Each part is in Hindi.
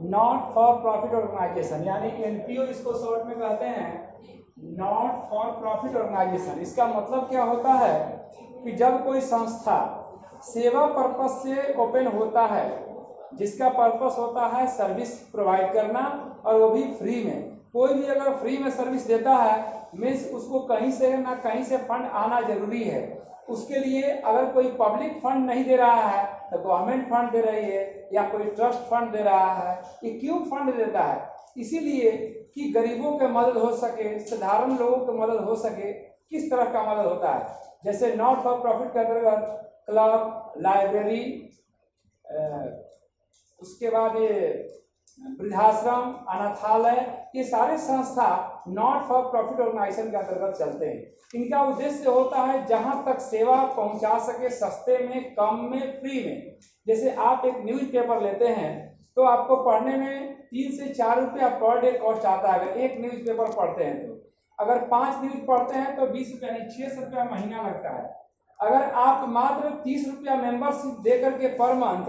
नॉट फॉर प्रॉफिट ऑर्गेनाइजेशन, यानी एनपीओ इसको शॉर्ट में कहते हैं, नॉट फॉर प्रॉफिट ऑर्गेनाइजेशन। इसका मतलब क्या होता है कि जब कोई संस्था सेवा पर्पस से ओपन होता है, जिसका पर्पस होता है सर्विस प्रोवाइड करना, और वो भी फ्री में। कोई भी अगर फ्री में सर्विस देता है मीन्स उसको कहीं से ना कहीं से फंड आना जरूरी है। उसके लिए अगर कोई पब्लिक फंड नहीं दे रहा है तो गवर्नमेंट फंड दे रही है या कोई ट्रस्ट फंड दे रहा है। ये क्यों फंड देता है? इसीलिए कि गरीबों के मदद हो सके, साधारण लोगों की मदद हो सके। किस तरह का मदद होता है? जैसे नॉट फॉर प्रॉफिट के अंतर्गत क्लब, लाइब्रेरी, उसके बाद ये वृद्धाश्रम, अनाथालय, ये सारे संस्था नॉट फॉर प्रॉफिट ऑर्गेनाइजेशन के अंतर्गत चलते हैं। इनका उद्देश्य होता है जहां तक सेवा पहुंचा सके, सस्ते में, कम में, फ्री में। जैसे आप एक न्यूज़पेपर लेते हैं तो आपको पढ़ने में 3 से 4 रुपया पर डे कॉस्ट आता है अगर एक न्यूज़पेपर पढ़ते हैं तो। अगर 5 न्यूज पढ़ते हैं तो 20 रुपया नहीं 6 रुपया महीना लगता है। अगर आप मात्र 30 रुपया मेंबरशिप दे करके पर मंथ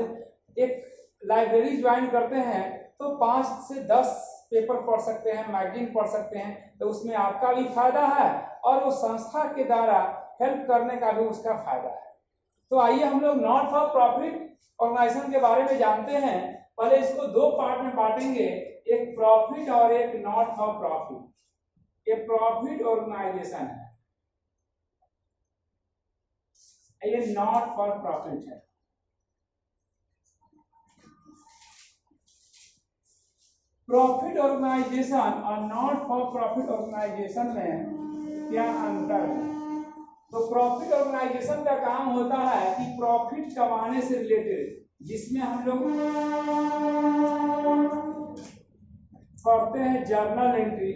एक लाइब्रेरी ज्वाइन करते हैं तो 5 से 10 पेपर पढ़ सकते हैं, मैगजीन पढ़ सकते हैं। तो उसमें आपका भी फायदा है और वो संस्था के द्वारा हेल्प करने का भी उसका फायदा है। तो आइए हम लोग नॉट फॉर प्रॉफिट ऑर्गेनाइजेशन के बारे में जानते हैं। पहले इसको 2 पार्ट में बांटेंगे, एक प्रॉफिट और एक नॉट फॉर प्रॉफिट। ये प्रॉफिट ऑर्गेनाइजेशन है, ये नॉट फॉर प्रॉफिट है। प्रॉफिट ऑर्गेनाइजेशन और नॉट फॉर प्रॉफिट ऑर्गेनाइजेशन में क्या अंतर है? तो प्रॉफिट ऑर्गेनाइजेशन का काम होता है कि प्रॉफिट कमाने से रिलेटेड, जिसमें हम लोग करते हैं जर्नल एंट्री।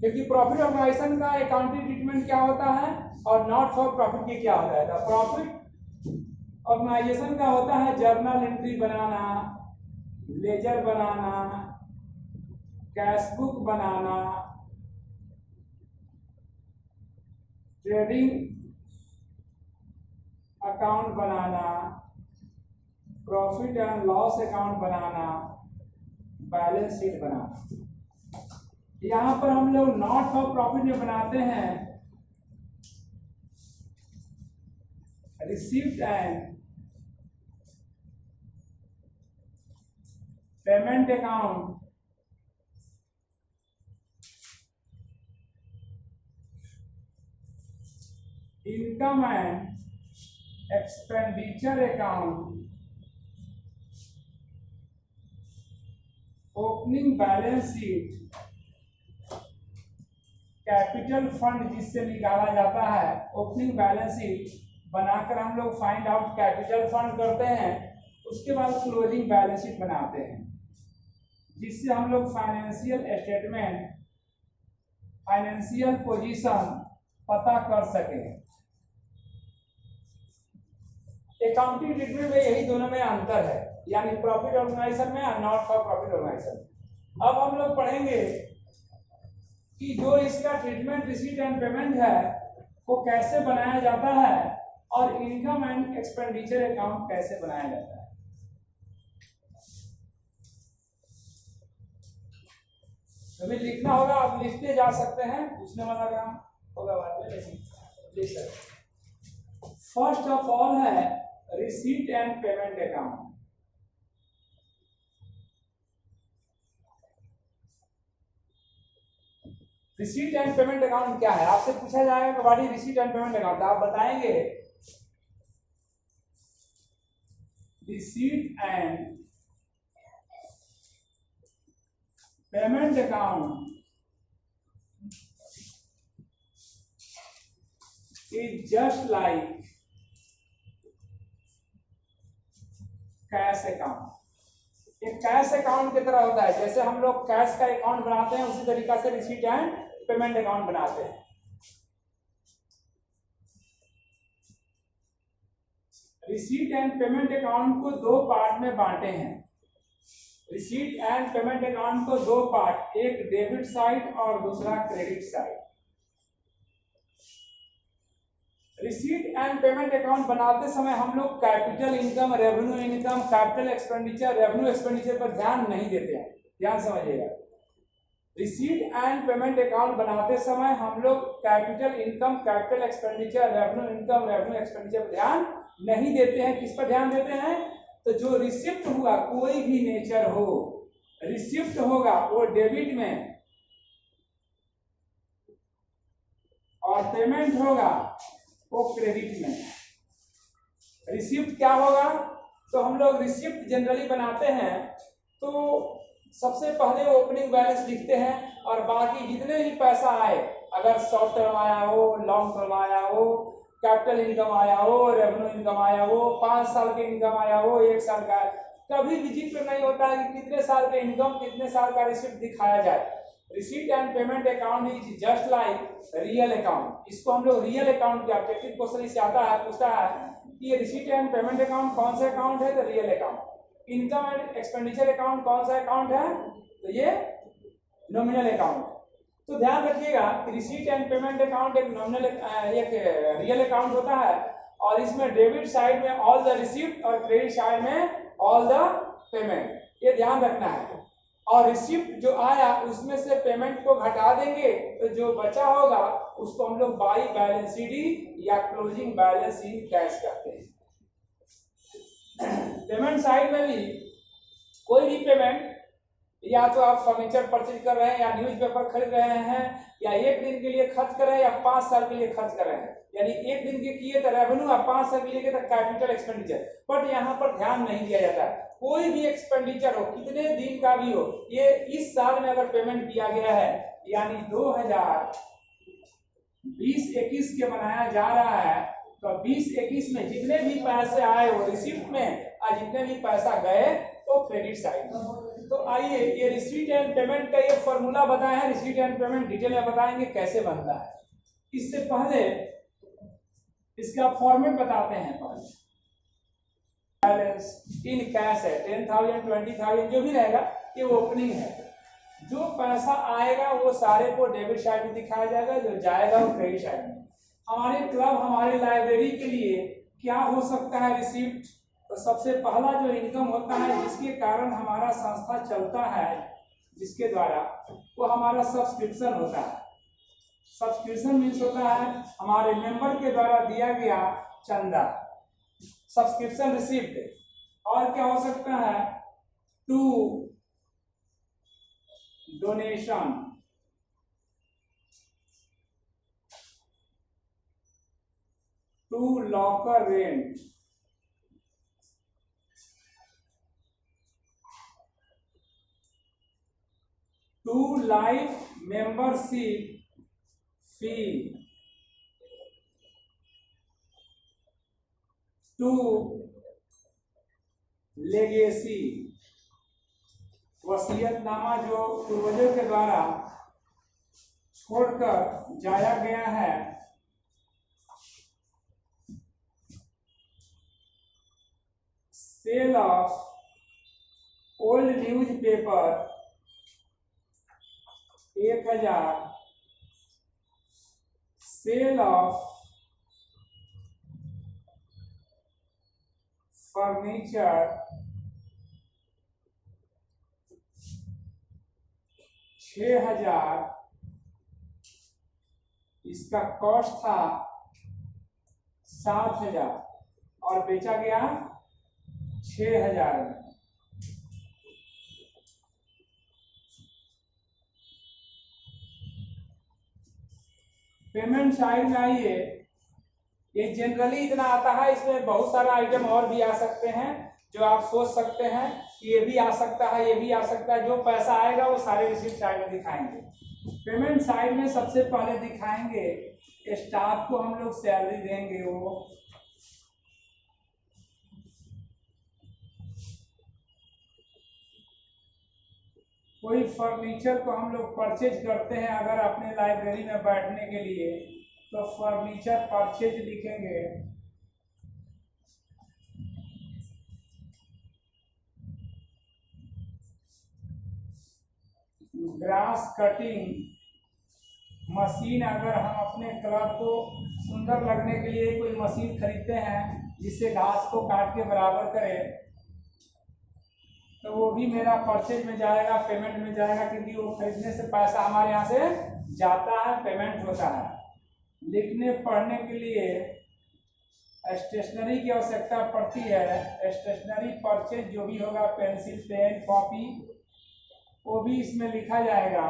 क्योंकि प्रॉफिट ऑर्गेनाइजेशन का अकाउंटिंग ट्रीटमेंट क्या होता है और नॉट फॉर प्रॉफिट की क्या होता है? तो प्रॉफिट ऑर्गेनाइजेशन का होता है जर्नल एंट्री बनाना, लेजर बनाना, कैश बुक बनाना, ट्रेडिंग अकाउंट बनाना, प्रॉफिट एंड लॉस अकाउंट बनाना, बैलेंस शीट बनाना। यहाँ पर हम लोग नॉट फॉर प्रॉफिट में बनाते हैं received and payment account, income and expenditure account, opening balance sheet, capital fund जिससे निकाला जाता है। ओपनिंग बैलेंस शीट बनाकर हम लोग फाइंड आउट कैपिटल फंड करते हैं। उसके बाद क्लोजिंग बैलेंस शीट बनाते हैं जिससे हम लोग फाइनेंशियल स्टेटमेंट, फाइनेंशियल पोजीशन पता कर सकें। अकाउंटिंग ट्रीटमेंट में यही दोनों में अंतर है, यानी प्रॉफिट ऑर्गेनाइजेशन में और नॉट फॉर प्रॉफिट ऑर्गेनाइजेशन। अब हम लोग पढ़ेंगे कि जो इसका ट्रीटमेंट रिसीट एंड पेमेंट है वो कैसे बनाया जाता है और इनकम एंड एक्सपेंडिचर अकाउंट कैसे बनाया जाता है। कभी लिखना होगा, आप लिखते जा सकते हैं, पूछने वाला काम होगा बाद में, लेकिन लिख सकते। फर्स्ट ऑफ ऑल है receipt and payment account. Receipt and payment account क्या है? आपसे पूछा जाएगा कि what is receipt and payment account, आप बताएंगे receipt and payment account is just like cash account. एक कैश अकाउंट की तरह होता है। जैसे हम लोग कैश का अकाउंट बनाते हैं उसी तरीका से रिसीट एंड पेमेंट अकाउंट बनाते हैं। रिसीट एंड पेमेंट अकाउंट को 2 पार्ट में बांटे हैं। रिसीट एंड पेमेंट अकाउंट को 2 पार्ट, एक डेबिट साइड और दूसरा credit side. Receipt and payment account बनाते समय हम लोग capital income, revenue income, capital expenditure, revenue expenditure पर ध्यान नहीं देते हैं, ध्यान समझिएगा। रिसीट एंड पेमेंट अकाउंट बनाते समय हम लोग capital income, capital expenditure, revenue income, revenue expenditure पर ध्यान नहीं देते हैं। किस पर ध्यान देते हैं? तो जो रिसिप्ट हुआ, कोई भी नेचर हो, रिसिप्ट होगा वो डेबिट में और पेमेंट होगा वो क्रेडिट में। रिसिप्ट क्या होगा? तो हम लोग रिसिप्ट जनरली बनाते हैं तो सबसे पहले ओपनिंग बैलेंस लिखते हैं और बाकी जितने भी पैसा आए, अगर शॉर्ट टर्म आया हो, लॉन्ग टर्म आया हो, कैपिटल इनकम आया हो, रेवेन्यू इनकम आया हो, 5 साल के इनकम आया हो, 1 साल का, कभी भी जिक्र नहीं होता है कि कितने साल का इनकम, कितने साल का रिसिप्ट दिखाया जाए। Receipt and payment account is just like real account. इसको हम लोग रियल अकाउंट के ऑब्जेक्टिव क्वेश्चन इससे आता है, पूछता है कि ये रिसीट एंड पेमेंट अकाउंट कौन सा अकाउंट है? तो real account. Income and expenditure account कौन सा अकाउंट है? तो ये नॉमिनल अकाउंट। तो ध्यान रखिएगा कि रिसीट एंड पेमेंट अकाउंट एक नॉमिनल, एक रियल अकाउंट होता है और इसमें डेबिट साइड में ऑल द रिसीप्ट और क्रेडिट साइड में ऑल द पेमेंट, ये ध्यान रखना है। और रिसिप्ट जो आया उसमें से पेमेंट को घटा देंगे तो जो बचा होगा उसको हम लोग बाई बैलेंस शीट या क्लोजिंग बैलेंस इन कैश कहते हैं। पेमेंट साइड में भी कोई भी पेमेंट, या तो आप फर्नीचर परचेज कर रहे हैं, या न्यूज़पेपर खरीद रहे हैं, या 1 दिन के लिए खर्च कर रहे हैं, या 5 साल के लिए खर्च कर रहे हैं, यानी 1 दिन के किए तो रेवेन्यू और 5 साल के लिए तो कैपिटल एक्सपेंडिचर। बट यहाँ पर ध्यान नहीं दिया जाता है। कोई भी एक्सपेंडिचर हो, कितने दिन का भी हो, ये इस साल में अगर पेमेंट किया गया है, यानी 2020-21 के बनाया जा रहा है, तो 20-21 में जितने भी पैसे आए वो रिसिप्ट में और जितने भी पैसा गए वो क्रेडिट साइड में। तो आइए ये रिसीट एंड पेमेंट का ये फॉर्मूला बताए हैं, रिसीट एंड पेमेंट डिटेल में बताएंगे कैसे बनता है। इससे पहले इसका फॉर्मेट बताते हैं। पहले बैलेंस इन कैश है 10,000, 20,000 जो भी रहेगा, ये ओपनिंग है। जो पैसा आएगा वो सारे को डेबिट साइड में दिखाया जाएगा, जो जाएगा वो क्रेडिट साइड में। हमारे क्लब, हमारे लाइब्रेरी के लिए क्या हो सकता है रिसिप्ट? तो सबसे पहला जो इनकम होता है जिसके कारण हमारा संस्था चलता है, जिसके द्वारा, वो हमारा सब्सक्रिप्शन होता है। सब्सक्रिप्शन मीन्स होता है हमारे मेंबर के द्वारा दिया गया चंदा, सब्सक्रिप्शन रिसिप्ट। और क्या हो सकता है? To donation, to locker rent, to life membership fee, to legacy, वसीयतनामा जो पूर्वजों के द्वारा छोड़कर जाया गया है, sale of old newspaper 1,000, sale of furniture 6,000, इसका कॉस्ट था 7,000 और बेचा गया 6,000 में। पेमेंट साइड में आइए, ये जनरली इतना आता है, इसमें बहुत सारा आइटम और भी आ सकते हैं जो आप सोच सकते हैं कि ये भी आ सकता है, ये भी आ सकता है। जो पैसा आएगा वो सारे रिसीप्ट साइड में दिखाएंगे। पेमेंट साइड में सबसे पहले दिखाएंगे स्टाफ को हम लोग सैलरी देंगे, वो कोई फर्नीचर को हम लोग परचेज करते हैं अगर अपने लाइब्रेरी में बैठने के लिए, तो फर्नीचर परचेज लिखेंगे। ग्रास कटिंग मशीन, अगर हम अपने क्लब को सुंदर लगने के लिए कोई मशीन खरीदते हैं जिससे घास को काट के बराबर करे, तो वो भी मेरा परचेज में जाएगा, पेमेंट में जाएगा, क्योंकि वो खरीदने से पैसा हमारे यहाँ से जाता है, पेमेंट होता है। लिखने पढ़ने के लिए स्टेशनरी की आवश्यकता पड़ती है। स्टेशनरी परचेज जो भी होगा, पेंसिल, पेन, कॉपी, वो भी इसमें लिखा जाएगा।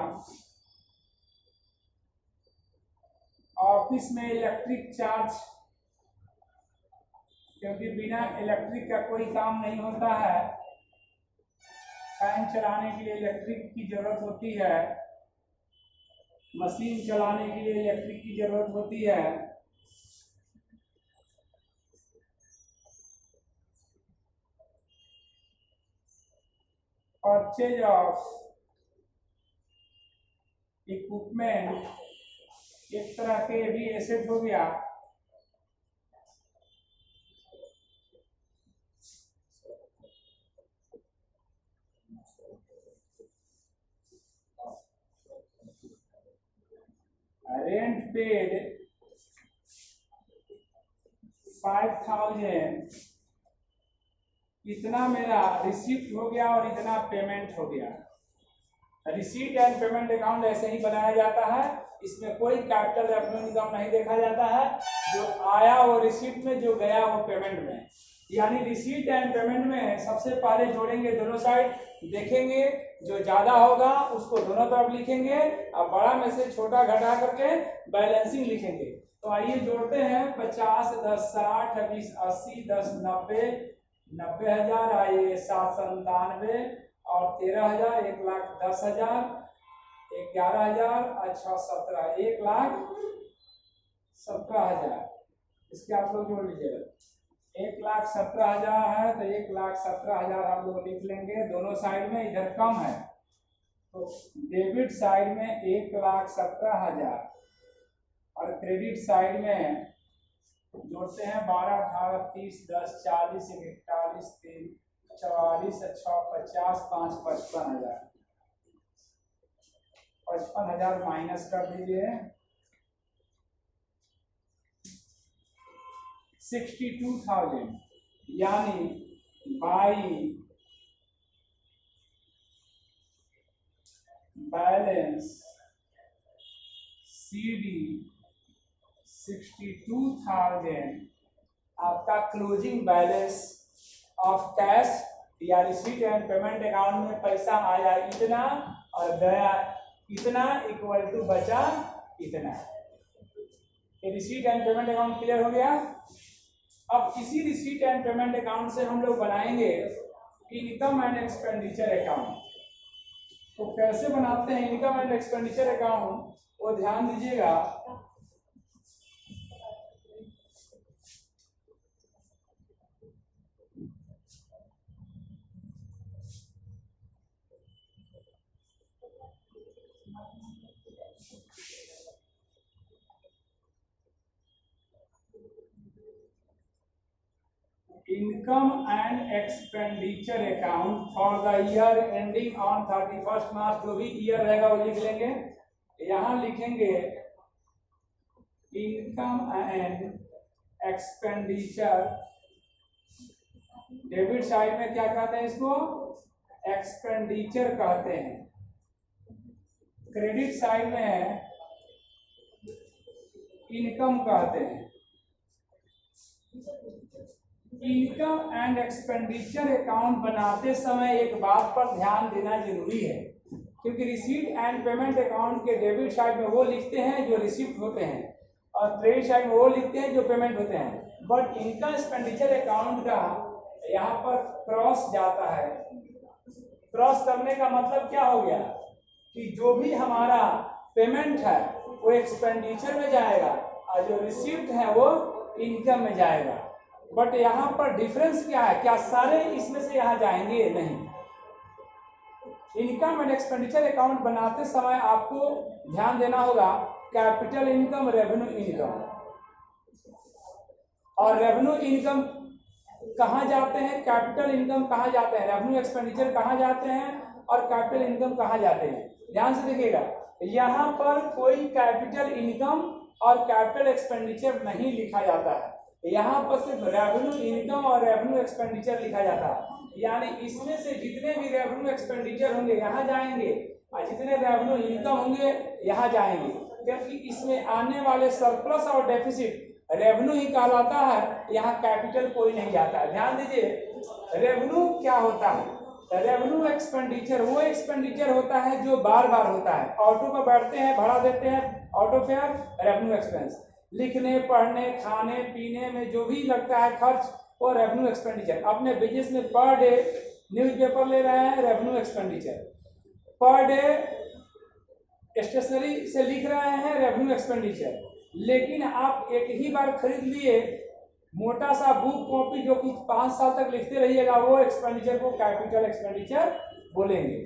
ऑफिस में इलेक्ट्रिक चार्ज, क्योंकि बिना इलेक्ट्रिक का कोई काम नहीं होता है। फैन चलाने के लिए इलेक्ट्रिक की जरूरत होती है, मशीन चलाने के लिए इलेक्ट्रिक की जरूरत होती है। परचेज ऑफ इक्विपमेंट एक तरह के भी एसेट हो गया। रेंट पेड 5000, इतना मेरा रिसीप्ट हो गया और इतना पेमेंट हो गया। रिसीट एंड पेमेंट अकाउंट ऐसे ही बनाया जाता है, इसमें कोई कैपिटल रेवेन्यू इनकम नहीं देखा जाता है। जो आया वो रिसीप्ट में, जो गया वो पेमेंट में। यानी रिसीट एंड पेमेंट में सबसे पहले जोड़ेंगे दोनों साइड, देखेंगे जो ज्यादा होगा उसको दोनों तरफ लिखेंगे, और बड़ा में से छोटा घटा करके बैलेंसिंग लिखेंगे। तो आइए जोड़ते हैं। 50, 10, 60, 20, 80, 10, 90, 90,000, आइए 797 और 13,000, 1,10,000, 11,000, अच्छा 17, 1,17,000। इसके आप लोग जोड़ लीजिएगा। 1,17,000 है तो 1,17,000 हम लोग लिख लेंगे दोनों साइड में। इधर कम है तो डेबिट साइड में 1,17,000 और क्रेडिट साइड में जोड़ते हैं 12, 18, 30, 10, 40, 41, 43, 44, 6, 50, 5, 55,000। 55,000 माइनस कर दीजिए। 62,000 यानी बाई बैलेंस CD 62,000 आपका क्लोजिंग बैलेंस ऑफ कैश या रिसीट एंड पेमेंट अकाउंट में पैसा आया इतना और गया इतना, इक्वल टू बचा इतना। Receipt and payment account clear हो गया। अब इसी रिसीट एंड पेमेंट अकाउंट से हम लोग बनाएंगे इनकम एंड एक्सपेंडिचर अकाउंट। तो कैसे बनाते हैं इनकम एंड एक्सपेंडिचर अकाउंट, वो ध्यान दीजिएगा। Income and expenditure account for the year ending on 31 मार्च, जो भी ईयर रहेगा वो लिख लेंगे। यहां लिखेंगे income and expenditure. Debit side में क्या कहते हैं इसको, एक्सपेंडिचर कहते हैं। क्रेडिट साइड में इनकम कहते हैं। इनकम एंड एक्सपेंडिचर अकाउंट बनाते समय एक बात पर ध्यान देना जरूरी है, क्योंकि रिसीट एंड पेमेंट अकाउंट के डेबिट साइड में वो लिखते हैं जो रिसीप्ट होते हैं और क्रेडिट साइड में वो लिखते हैं जो पेमेंट होते हैं। बट इनकम एक्सपेंडिचर अकाउंट का यहाँ पर क्रॉस जाता है। क्रॉस करने का मतलब क्या हो गया कि जो भी हमारा पेमेंट है वो एक्सपेंडिचर में जाएगा और जो रिसीप्ट है वो इनकम में जाएगा। बट यहाँ पर डिफरेंस क्या है, क्या सारे इसमें से यहाँ जाएंगे? नहीं। इनकम एंड एक्सपेंडिचर अकाउंट बनाते समय आपको ध्यान देना होगा कैपिटल इनकम, रेवेन्यू इनकम। और रेवेन्यू इनकम कहाँ जाते हैं, कैपिटल इनकम कहाँ जाते हैं, रेवेन्यू एक्सपेंडिचर कहाँ जाते हैं और कैपिटल इनकम कहाँ जाते हैं। ध्यान से देखिएगा, यहाँ पर कोई कैपिटल इनकम और कैपिटल एक्सपेंडिचर नहीं लिखा जाता है। यहाँ पर सिर्फ रेवेन्यू इनकम और रेवेन्यू एक्सपेंडिचर लिखा जाता है। यानी इसमें से जितने भी रेवेन्यू एक्सपेंडिचर होंगे यहाँ जाएंगे और जितने रेवेन्यू इनकम होंगे यहाँ जाएंगे, क्योंकि इसमें आने वाले सरप्लस और डेफिसिट रेवेन्यू ही कहलाता है, यहाँ कैपिटल कोई नहीं जाता है। ध्यान दीजिए, रेवेन्यू क्या होता है? रेवेन्यू एक्सपेंडिचर वो एक्सपेंडिचर होता है जो बार बार होता है। ऑटो पर बैठते हैं, भाड़ा देते हैं, ऑटो फेयर, रेवेन्यू एक्सपेंस। लिखने, पढ़ने, खाने पीने में जो भी लगता है खर्च, वो रेवेन्यू एक्सपेंडिचर। अपने बिजनेस में पर डे न्यूज़पेपर ले रहे हैं, रेवेन्यू एक्सपेंडिचर। पर डे स्टेशनरी से लिख रहे हैं, रेवेन्यू एक्सपेंडिचर। लेकिन आप एक ही बार खरीद लिए मोटा सा बुक कॉपी जो कि 5 साल तक लिखते रहिएगा, वो एक्सपेंडिचर को कैपिटल एक्सपेंडिचर बोलेंगे।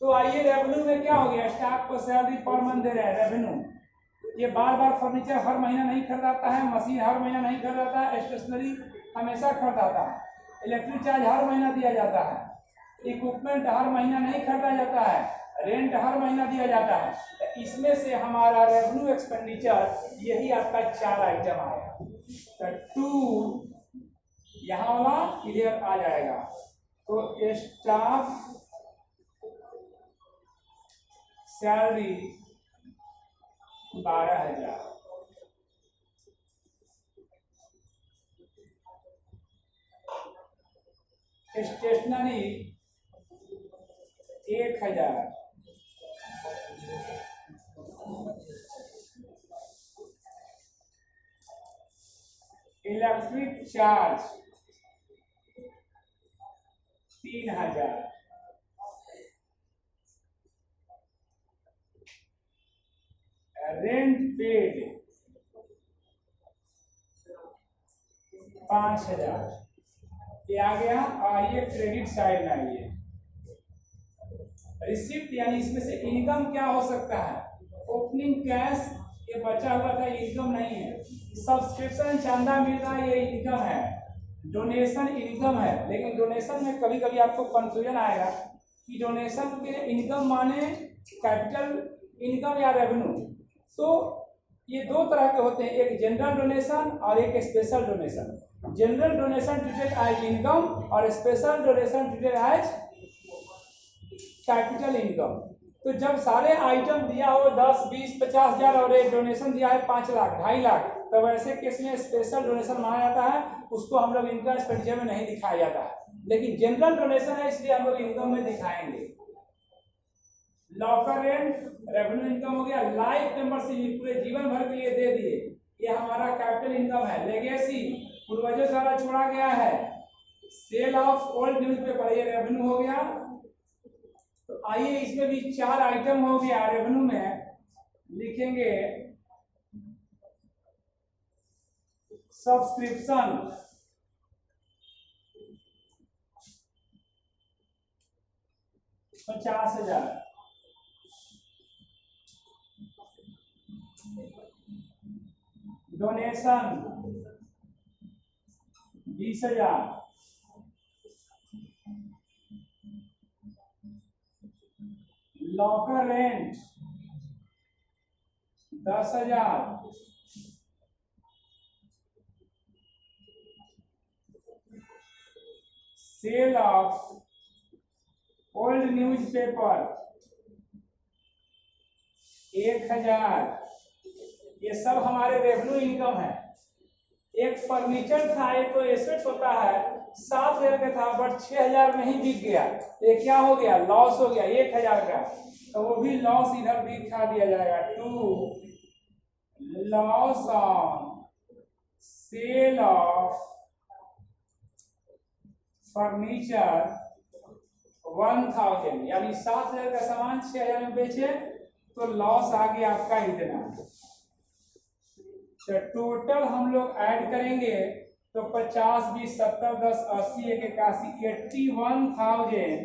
तो आइए, रेवेन्यू में क्या हो गया? स्टाफ को सैलरी पर मंथ दे रहे हैं, रेवेन्यू। ये बार बार फर्नीचर हर महीना नहीं खरीदाता है, मशीन हर महीना नहीं खरीदाता है, स्टेशनरी हमेशा खरीदाता है, इलेक्ट्रिक चार्ज हर महीना दिया जाता है, इक्विपमेंट हर महीना नहीं खरीदा जाता है, रेंट हर महीना दिया जाता है। तो इसमें से हमारा रेवेन्यू एक्सपेंडिचर यही आपका 4 आइटम आएगा। तो 2 यहाँ वाला क्लियर आ जाएगा। तो staff salary 12,000, stationery 1,000, electric charge 3,000, rent paid 5,000। ये आ गया। आइए क्रेडिट साइड में आइए, रिसिप्ट, यानी इसमें से इनकम क्या हो सकता है? ओपनिंग कैश, ये बचा हुआ था, इनकम नहीं है। सब्सक्रिप्शन, चंदा मिल रहा है, ये इनकम है। डोनेशन इनकम है, लेकिन डोनेशन में कभी कभी आपको कंफ्यूजन आएगा कि डोनेशन के इनकम माने कैपिटल इनकम या रेवेन्यू। तो ये 2 तरह के होते हैं, एक जनरल डोनेशन और एक special donation. General donation treated as income और special donation treated as capital income. तो जब सारे आइटम दिया हो 10, 20, 50,000 और एक डोनेशन दिया है 5 लाख, 2.5 लाख, तो वैसे केस में स्पेशल डोनेशन माना जाता है। उसको हम लोग इनकम एक्सपेंडिचर में नहीं दिखाया जाता है, लेकिन जनरल डोनेशन है इसलिए हम लोग इनकम में दिखाएंगे। लॉकर रेंट रेवेन्यू इनकम हो गया। लाइफ मेंबरशिप पूरे जीवन भर के लिए दे दिए, ये हमारा कैपिटल इनकम है। लेगेसी पूर्वजों द्वारा छोड़ा गया है। सेल ऑफ ओल्ड न्यूज़पेपर, ये रेवेन्यू हो गया। तो आइए, इसमें भी 4 आइटम हो गया। रेवेन्यू में लिखेंगे subscription 50,000, donation 20,000, locker rent 10,000, sale of old newspaper 1,000। ये सब हमारे रेवेन्यू इनकम है। एक फर्नीचर था, एक तो एसेट होता है, 7,000 का था बट 6,000 में ही बिक गया, ये क्या हो गया? लॉस हो गया 1,000 का। तो वो भी लॉस इधर दिखा दिया जाएगा। 2 loss on sale of furniture 1,000, यानी 7,000 का सामान 6,000 में बेचे तो लॉस आ गया आपका इतना। तो टोटल हम लोग ऐड करेंगे तो 50, 20, 70, 10, 80, 81, 81,000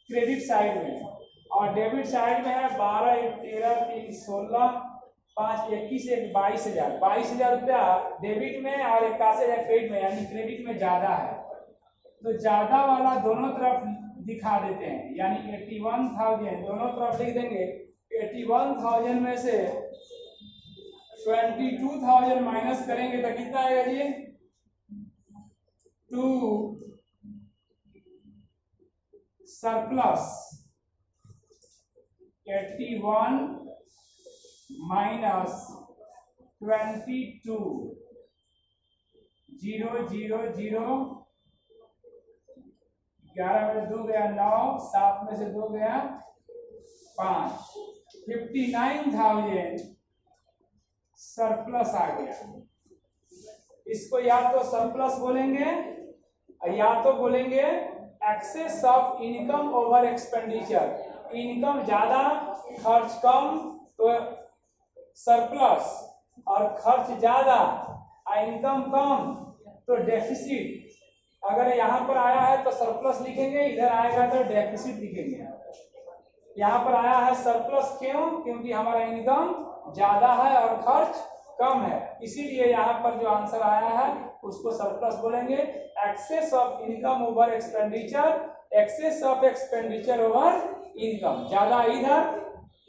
क्रेडिट साइड में, और डेबिट साइड में है 12, 1, 13, 3, 16, 5, 21, 1, 22,000। 22,000 रुपया डेबिट में और 81,000 क्रेडिट में, यानी क्रेडिट में ज्यादा है तो ज्यादा वाला दोनों तरफ दिखा देते हैं, यानी 81,000 दोनों तरफ लिख देंगे। 81,000 में से 22,000 माइनस करेंगे तो कितना आएगा जी? 2 सरप्लस 81 माइनस 22 0 0 0 11 में से 2 गया 9, 7 में से 2 गया 5, 59,000 सरप्लस आ गया। इसको या तो सरप्लस बोलेंगे या तो बोलेंगे excess of income over expenditure. Income ज्यादा खर्च कम तो सरप्लस, और खर्च ज्यादा इनकम कम तो डेफिसिट। अगर यहाँ पर आया है तो सरप्लस लिखेंगे, इधर आएगा तो डेफिसिट लिखेंगे। यहाँ पर आया है सरप्लस, क्यों? क्योंकि हमारा इनकम ज्यादा है और खर्च कम है, इसीलिए यहाँ पर जो आंसर आया है उसको सरप्लस बोलेंगे। Excess of income over expenditure, excess of expenditure over income, ज्यादा इधर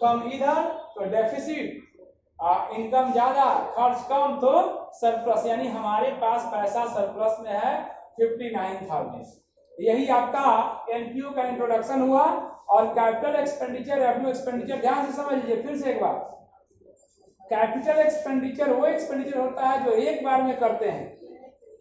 कम इधर तो डेफिसिट, इनकम ज्यादा खर्च कम तो सरप्लस। यानी हमारे पास पैसा सरप्लस में है 59,000। यही आपका एनपीयू का इंट्रोडक्शन हुआ। और कैपिटल एक्सपेंडिचर, रेवेन्यू एक्सपेंडिचर ध्यान से समझ लीजिए फिर से एक बार। कैपिटल एक्सपेंडिचर वो एक्सपेंडिचर होता है जो एक बार में करते हैं,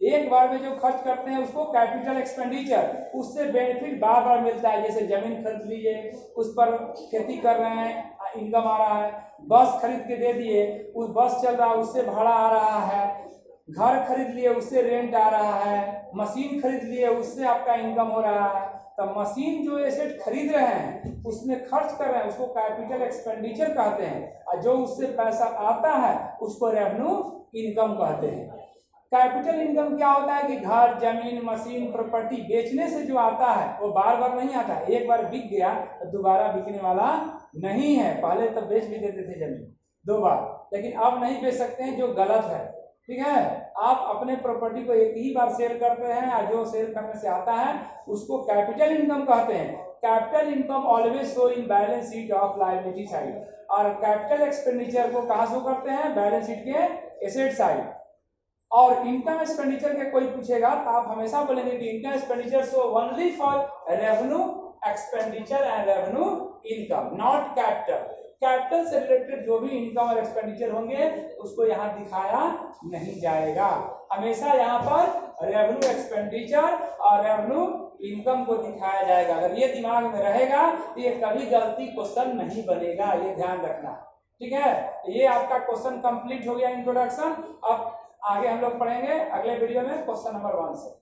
एक बार में जो खर्च करते हैं उसको कैपिटल एक्सपेंडिचर, उससे बेनिफिट बार बार मिलता है। जैसे जमीन खरीद लीजिए, उस पर खेती कर रहे हैं, इनकम आ रहा है। बस खरीद के दे दिए, उस बस चल रहा है, उससे भाड़ा आ रहा है। घर खरीद लिए, उससे रेंट आ रहा है। मशीन खरीद लिए, उससे आपका इनकम हो रहा है। तो मशीन जो एसेट खरीद रहे हैं उसमें खर्च कर रहे हैं, उसको कैपिटल एक्सपेंडिचर कहते हैं। और जो उससे पैसा आता है उसको रेवेन्यू इनकम कहते हैं। कैपिटल इनकम क्या होता है कि घर, जमीन, मशीन, प्रॉपर्टी बेचने से जो आता है वो बार बार नहीं आता। एक बार बिक गया तो दोबारा बिकने वाला नहीं है। पहले तो बेच भी देते थे जमीन 2 बार, लेकिन अब नहीं बेच सकते हैं, जो गलत है। ठीक है, आप अपने प्रॉपर्टी को एक ही बार सेल करते हैं और जो सेल करने से आता है उसको कैपिटल इनकम कहते हैं। Capital income always show in balance sheet of liability side, और कैपिटल एक्सपेंडिचर को कहाँ शो करते हैं? बैलेंस शीट के एसेट साइड। और इनकम एक्सपेंडिचर के कोई पूछेगा तो आप हमेशा बोलेंगे कि income expenditure show only for revenue expenditure and revenue income, not capital. Capital से रिलेटेड जो भी इनकम और एक्सपेंडिचर होंगे उसको यहाँ दिखाया नहीं जाएगा। हमेशा यहाँ पर रेवेन्यू एक्सपेंडिचर और रेवेन्यू इनकम को दिखाया जाएगा। अगर ये दिमाग में रहेगा तो ये कभी गलती क्वेश्चन नहीं बनेगा, ये ध्यान रखना। ठीक है, ये आपका क्वेश्चन कंप्लीट हो गया इंट्रोडक्शन। अब आगे हम लोग पढ़ेंगे अगले वीडियो में क्वेश्चन नंबर 1 से।